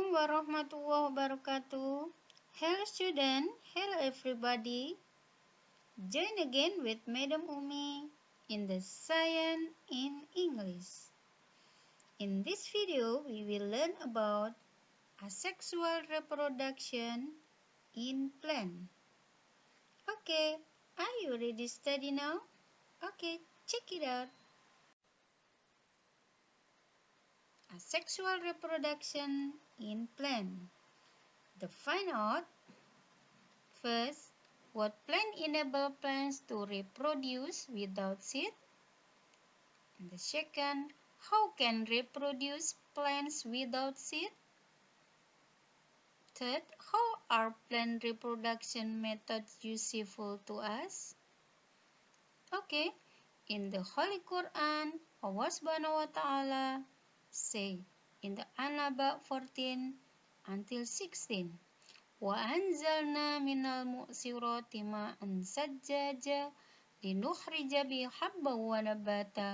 Assalamualaikum warahmatullahi wabarakatuh. Hello student, hello everybody. Join again with Madam Umi in the Science in English. In this video, we will learn about asexual reproduction in plant. Okay, are you ready to study now? Okay, check it out. Asexual reproduction in plant. To find out, first, what plant enable plants to reproduce without seed? And the second, how can reproduce plants without seed? Third, how are plant reproduction methods useful to us? Okay, in the Holy Quran, Allah Subhanahu wa Ta'ala say in the An-Naba 14 until 16, وَأَنزَلْنَا مِنَ الْمُؤْسِرَاتِ مَاءً سَجَّاجًا لِنُخْرِجَ بِهِ حَبًّا وَنَبَاتًا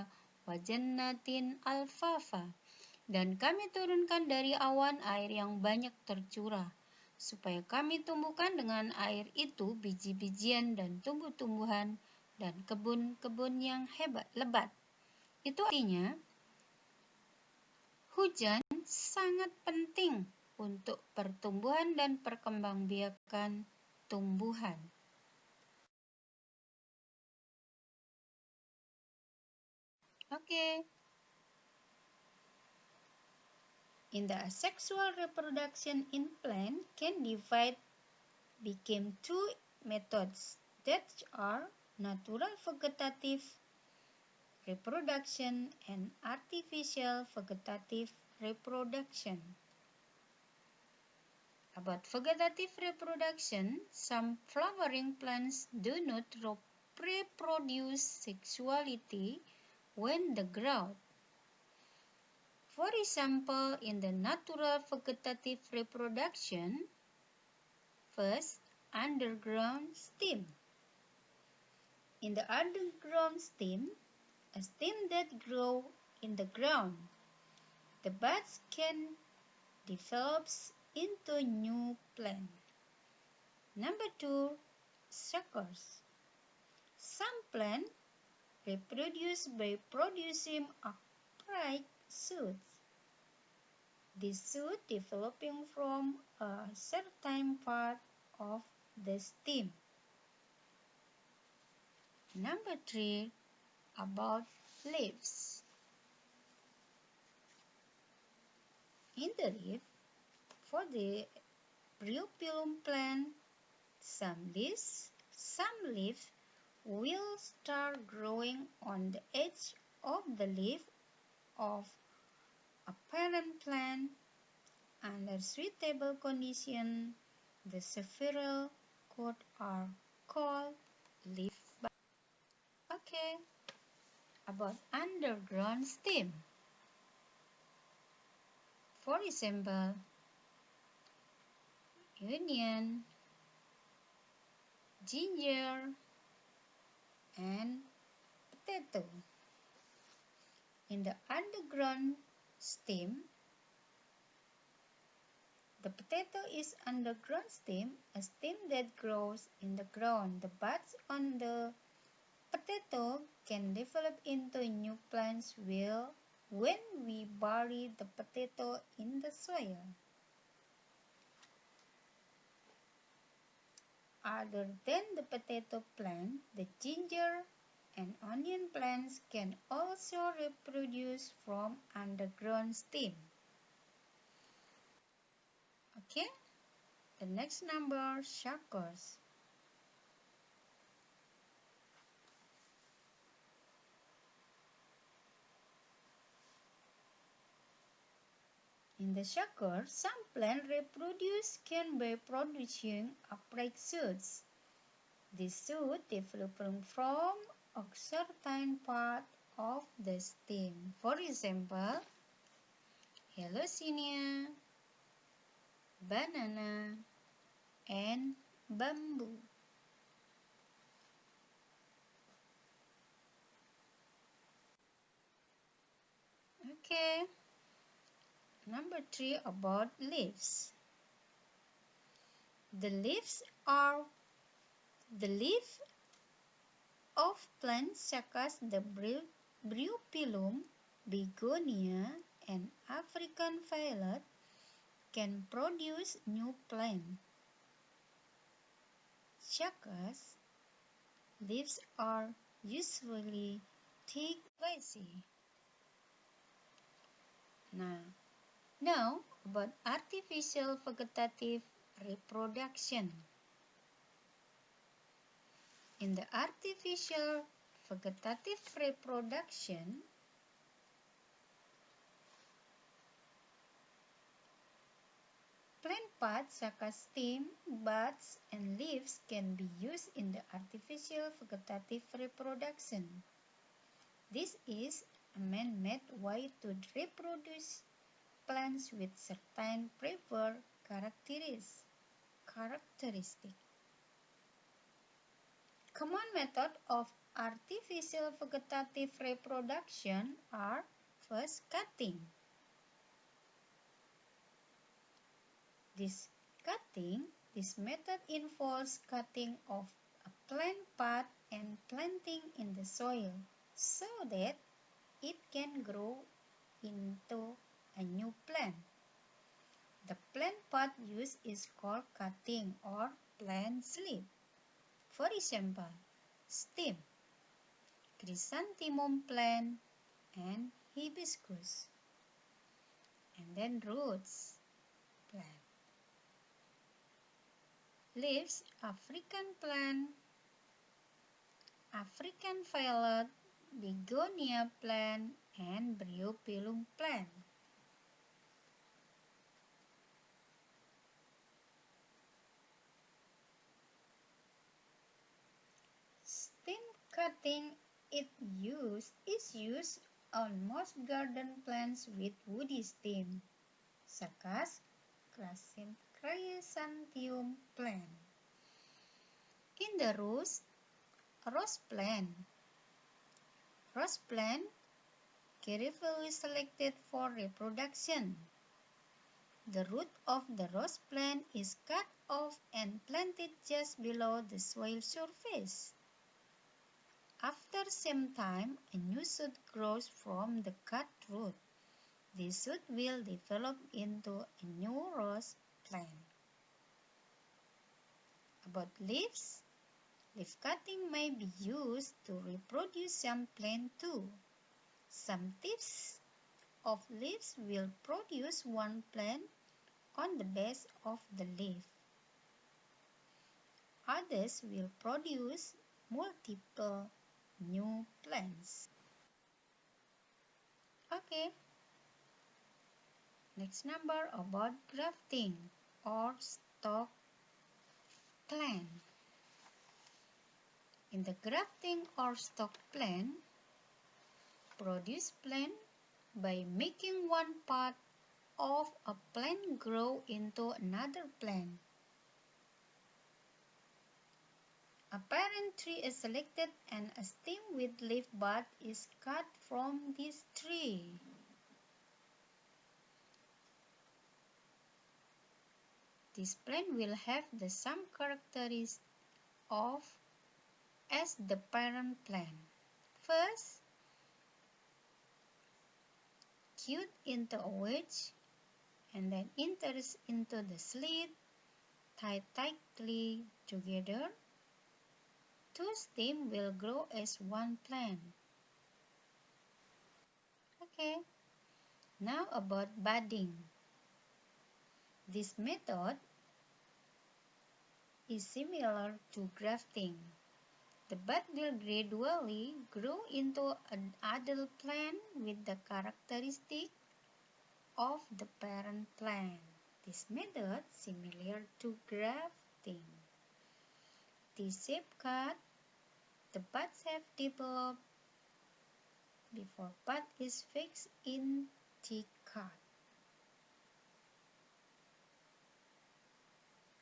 وَجَنَّاتٍ أَلْفَافًا. Dan kami turunkan dari awan air yang banyak tercurah, supaya kami tumbuhkan dengan air itu biji-bijian dan tumbuh-tumbuhan dan kebun-kebun yang lebat. Itu artinya, hujan sangat penting untuk pertumbuhan dan perkembangbiakan tumbuhan. Okay. In the asexual reproduction in plant can become two methods that are natural vegetative reproduction and artificial vegetative reproduction. About vegetative reproduction, some flowering plants do not reproduce sexuality when they grow. For example, in the natural vegetative reproduction, first, underground stem. In the underground stem, a stem that grows in the ground, the buds can develop into new plant. Number 2, suckers. Some plants reproduce by producing upright shoots. This shoot developing from a certain part of the stem. Number 3, about leaves. In the leaf, for the bryophyllum plant, some leaves will start growing on the edge of the leaf of a parent plant. Under suitable conditions, the several coats are called leaf buds. Okay, about underground stem. For example, onion, ginger, and potato. In the underground stem, the potato is underground stem, a stem that grows in the ground. The buds on the potato can develop into new plants when we bury the potato in the soil. Other than the potato plant, the ginger and onion plants can also reproduce from underground stem. Okay, the next number, suckers. In the sucker, some plant reproduce can by producing upright shoots. This shoot developing from a certain part of the stem. For example, Helosinia, banana, and bamboo. Okay, Number 3, about leaves. The leaves are the leaf of plants such as the bryopilum, begonia, and African violet can produce new plants. Suckers leaves are usually thick, waxy. Now about artificial vegetative reproduction. In the artificial vegetative reproduction, plant parts such as stem, buds, and leaves can be used in the artificial vegetative reproduction. This is a man-made way to reproduce plants with certain preferred characteristics. Common methods of artificial vegetative reproduction are: first, cutting. This method involves cutting off a plant part and planting in the soil so that it can grow into a new plant. The plant part used is called cutting or plant sleeve. For example, stem, chrysanthemum plant, and hibiscus. And then roots plant. Leaves, African plant, African violet, begonia plant, and bryopilum plant. Stem cutting is used on most garden plants with woody stem, such as chrysanthemum plant. In the rose plant. Rose plant carefully selected for reproduction. The root of the rose plant is cut off and planted just below the soil surface. After some time, a new shoot grows from the cut root. This shoot will develop into a new rose plant. About leaves, leaf cutting may be used to reproduce some plants too. Some tips of leaves will produce one plant on the base of the leaf. Others will produce multiple new plants. Okay. Next number about grafting or stock plant. In the grafting or stock plant, produce plant by making one part of a plant grow into another plant. A parent tree is selected and a stem with leaf bud is cut from this tree. This plant will have the same characteristics as the parent plant. First, cut into a wedge and then enters into the slit, tied tightly together. Two stems will grow as one plant. Okay, now about budding. This method is similar to grafting. The bud will gradually grow into an adult plant with the characteristic of the parent plant. This method is similar to grafting. T-shape cut. The buds have developed before bud is fixed in T-cut.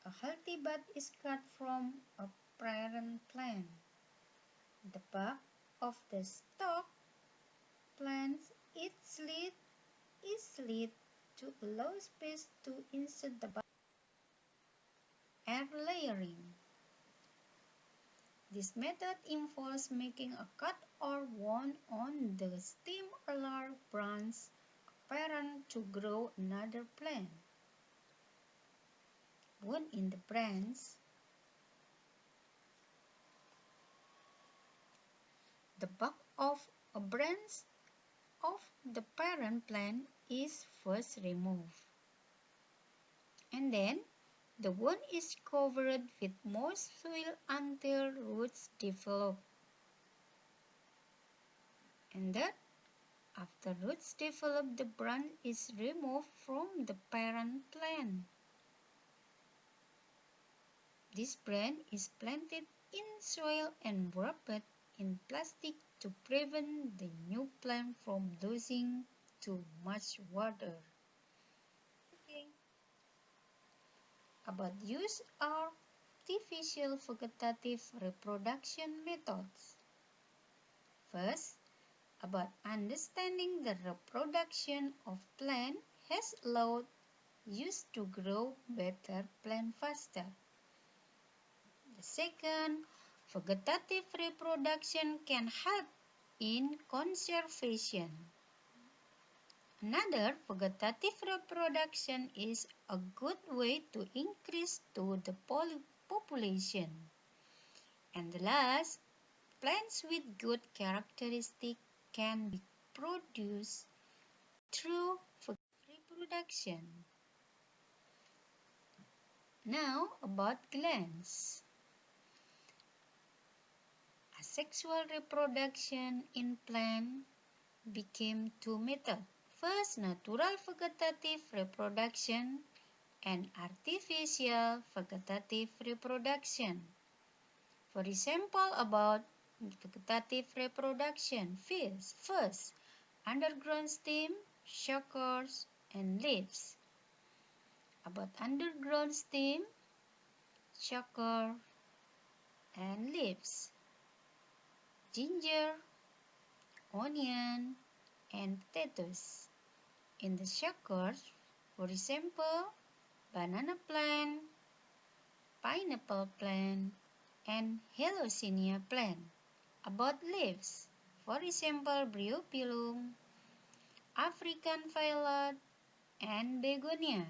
A healthy bud is cut from a parent plant. The bark of the stock plants is slit to allow space to insert the bud. Air layering. This method involves making a cut or wound on the stem or branch apparent to grow another plant. Wound in the branch. The bark of a branch of the parent plant is first removed, and then the wound is covered with moist soil until roots develop. And that after roots develop, the branch is removed from the parent plant. This branch is planted in soil and wrapped in plastic to prevent the new plant from losing too much water. Okay. About use of artificial vegetative reproduction methods. First, about understanding the reproduction of plant has allowed us to grow better plant faster. The second, vegetative reproduction can help in conservation. Another, vegetative reproduction is a good way to increase to the population. And the last, plants with good characteristics can be produced through reproduction. Now about glands. Asexual reproduction in plant became two methods. First, natural vegetative reproduction and artificial vegetative reproduction. For example, about vegetative reproduction, first, underground stem, suckers, and leaves. About underground stem, sucker, and leaves. Ginger, onion, and potatoes. In the suckers, for example, banana plant, pineapple plant, and Heliocentia plant. About leaves, for example, bryophyllum, African violet, and begonia.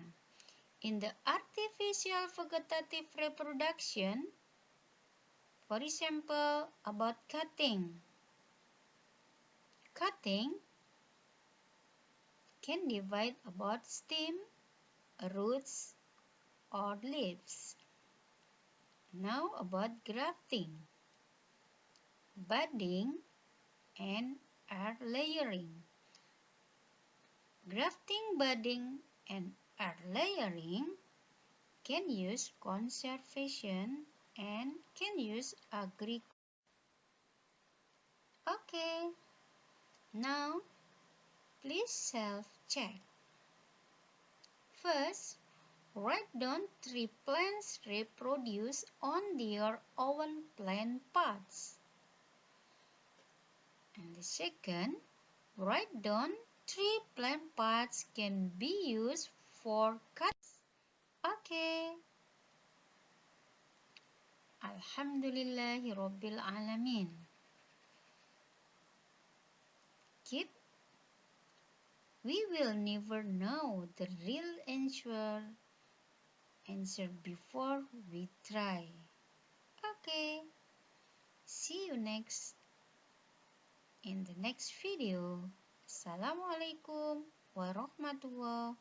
In the artificial vegetative reproduction, for example, about cutting. Cutting can divide about stem, roots, or leaves. Now about grafting, budding, and air layering. Grafting, budding, and air layering can use conservation and can use agriculture. Okay, now please self-check. First, write down 3 plants reproduce on their own plant parts. And the second, write down 3 plant parts can be used for cuts. Okay. Alhamdulillahi Rabbil Alamin. Kid, we will never know the real answer before we try. Okay. See you next in the next video. Assalamualaikum warahmatullahi